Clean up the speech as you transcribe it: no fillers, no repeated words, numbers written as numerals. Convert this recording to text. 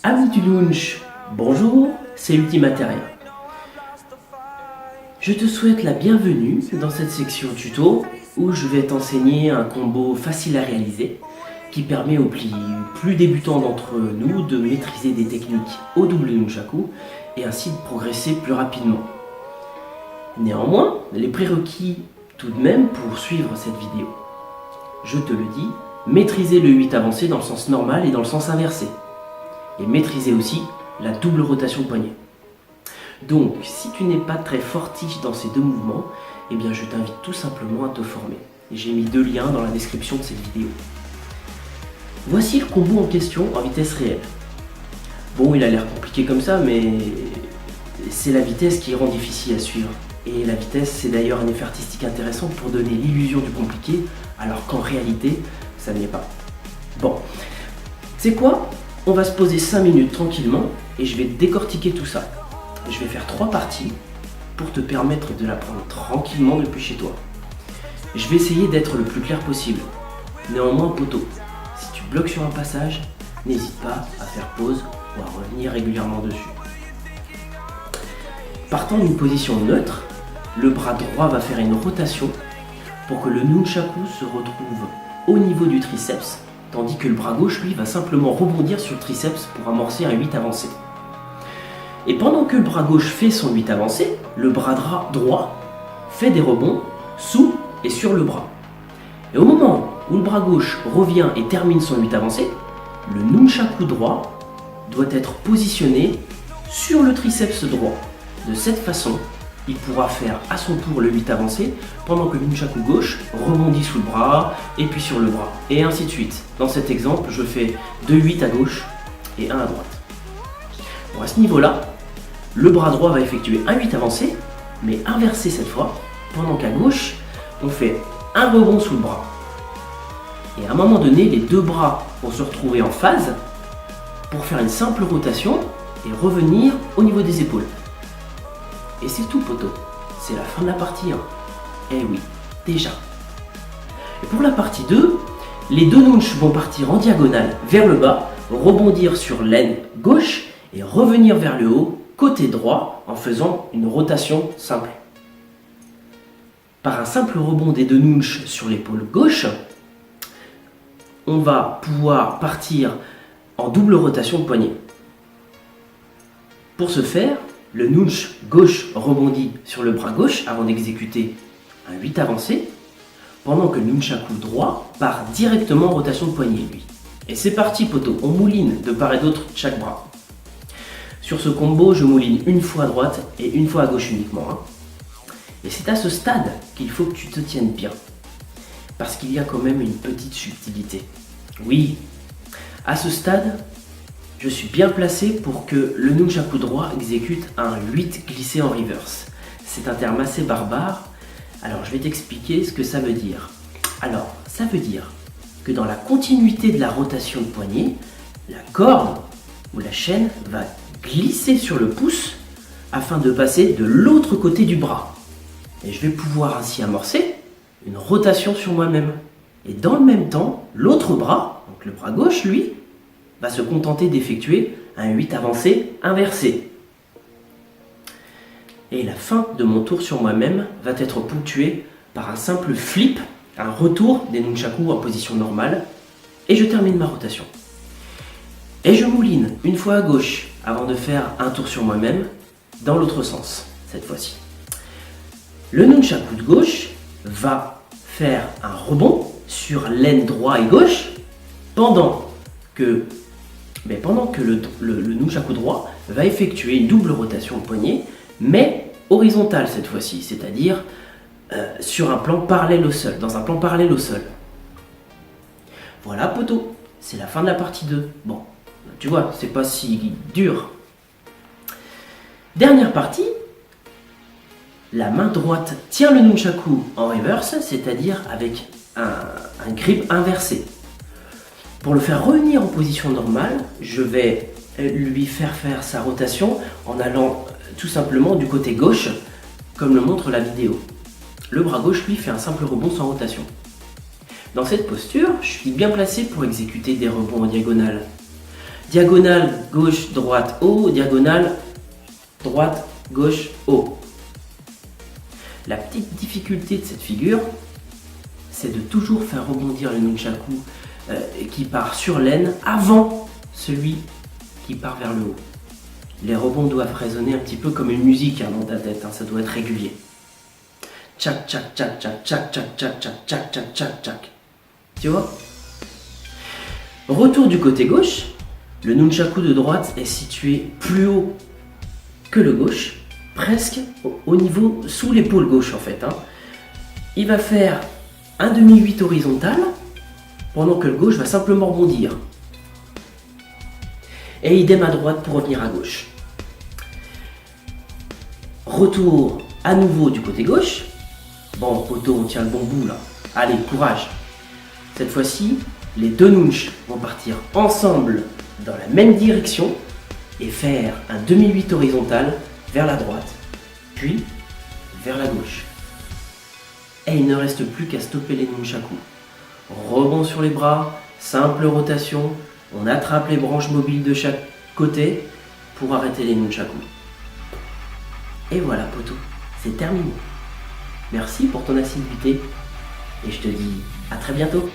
Amis du Nunch, bonjour, c'est Ultimateria. Je te souhaite la bienvenue dans cette section tuto où je vais t'enseigner un combo facile à réaliser qui permet aux plus débutants d'entre nous de maîtriser des techniques au double nunchaku et ainsi de progresser plus rapidement. Néanmoins, les prérequis tout de même pour suivre cette vidéo. Je te le dis, maîtriser le 8 avancé dans le sens normal et dans le sens inversé. Et maîtriser aussi la double rotation de poignet. Donc, si tu n'es pas très fortiche dans ces deux mouvements, eh bien je t'invite tout simplement à te former. Et j'ai mis 2 liens dans la description de cette vidéo. Voici le combo en question en vitesse réelle. Bon, il a l'air compliqué comme ça, mais c'est la vitesse qui rend difficile à suivre. Et la vitesse, c'est d'ailleurs un effet artistique intéressant pour donner l'illusion du compliqué, alors qu'en réalité, ça n'y est pas. Bon, c'est quoi? On va se poser 5 minutes tranquillement et je vais décortiquer tout ça. Je vais faire 3 parties pour te permettre de l'apprendre tranquillement depuis chez toi. Je vais essayer d'être le plus clair possible. Néanmoins, poteau, si tu bloques sur un passage, n'hésite pas à faire pause ou à revenir régulièrement dessus. Partant d'une position neutre, le bras droit va faire une rotation pour que le nunchaku se retrouve au niveau du triceps, tandis que le bras gauche, lui, va simplement rebondir sur le triceps pour amorcer un 8 avancé. Et pendant que le bras gauche fait son 8 avancé, le bras droit fait des rebonds sous et sur le bras. Et au moment où le bras gauche revient et termine son 8 avancé, le nunchaku droit doit être positionné sur le triceps droit. De cette façon, il pourra faire à son tour le 8 avancé pendant que le nunchaku gauche rebondit sous le bras et puis sur le bras, et ainsi de suite. Dans cet exemple, je fais 2 8 à gauche et 1 à droite. Bon, à ce niveau-là, le bras droit va effectuer un 8 avancé, mais inversé cette fois, pendant qu'à gauche, on fait un rebond sous le bras. Et à un moment donné, les deux bras vont se retrouver en phase pour faire une simple rotation et revenir au niveau des épaules. Et c'est tout, poteau. C'est la fin de la partie 1. Eh oui, déjà. Et pour la partie 2, les deux nunchs vont partir en diagonale vers le bas, rebondir sur l'aine gauche et revenir vers le haut, côté droit, en faisant une rotation simple. Par un simple rebond des deux nunchs sur l'épaule gauche, on va pouvoir partir en double rotation de poignet. Pour ce faire, le nunch gauche rebondit sur le bras gauche avant d'exécuter un 8 avancé, pendant que le nunchaku droit part directement en rotation de poignet, lui. Et c'est parti, poteau, on mouline de part et d'autre chaque bras. Sur ce combo, je mouline une fois à droite et une fois à gauche uniquement. Et c'est à ce stade qu'il faut que tu te tiennes bien, parce qu'il y a quand même une petite subtilité. Oui, à ce stade, je suis bien placé pour que le nunchaku droit exécute un 8 glissé en reverse. C'est un terme assez barbare, alors je vais t'expliquer ce que ça veut dire. Alors, ça veut dire que dans la continuité de la rotation de poignet, la corde ou la chaîne va glisser sur le pouce afin de passer de l'autre côté du bras. Et je vais pouvoir ainsi amorcer une rotation sur moi-même. Et dans le même temps, l'autre bras, donc le bras gauche, lui, va se contenter d'effectuer un 8 avancé inversé. Et la fin de mon tour sur moi-même va être ponctuée par un simple flip, un retour des nunchaku en position normale, et je termine ma rotation. Et je mouline une fois à gauche avant de faire un tour sur moi-même dans l'autre sens, cette fois-ci. Le nunchaku de gauche va faire un rebond sur l'aine droit et gauche pendant que le nunchaku droit va effectuer une double rotation de poignet, mais horizontale cette fois-ci, c'est-à-dire sur un plan parallèle au sol, dans un plan parallèle au sol. Voilà, poteau, c'est la fin de la partie 2. Bon, tu vois, c'est pas si dur. Dernière partie, la main droite tient le nunchaku en reverse, c'est-à-dire avec un grip inversé. Pour le faire revenir en position normale, je vais lui faire sa rotation en allant tout simplement du côté gauche, comme le montre la vidéo. Le bras gauche, lui, fait un simple rebond sans rotation. Dans cette posture, je suis bien placé pour exécuter des rebonds en diagonale. Diagonale gauche, droite, haut, diagonale droite, gauche, haut. La petite difficulté de cette figure, c'est de toujours faire rebondir le nunchaku qui part sur l'aine avant celui qui part vers le haut. Les rebonds doivent résonner un petit peu comme une musique dans ta tête, ça doit être régulier. Tchac, tchac, tchac, tchac, tchac, tchac, tchac, tchac, tchac, tchac, tchac, tchac. Tu vois? Retour du côté gauche, le nunchaku de droite est situé plus haut que le gauche, presque au niveau, sous l'épaule gauche en fait. Il va faire un demi-8 horizontal, pendant que le gauche va simplement rebondir. Et idem à droite pour revenir à gauche. Retour à nouveau du côté gauche. Bon, Poto, on tient le bon bout là. Allez, courage. Cette fois-ci, les deux nunchs vont partir ensemble dans la même direction et faire un demi-8 horizontal vers la droite, puis vers la gauche. Et il ne reste plus qu'à stopper les nunchaku. Rebond sur les bras, simple rotation, on attrape les branches mobiles de chaque côté pour arrêter les nunchaku. Et voilà Poto, c'est terminé. Merci pour ton assiduité et je te dis à très bientôt.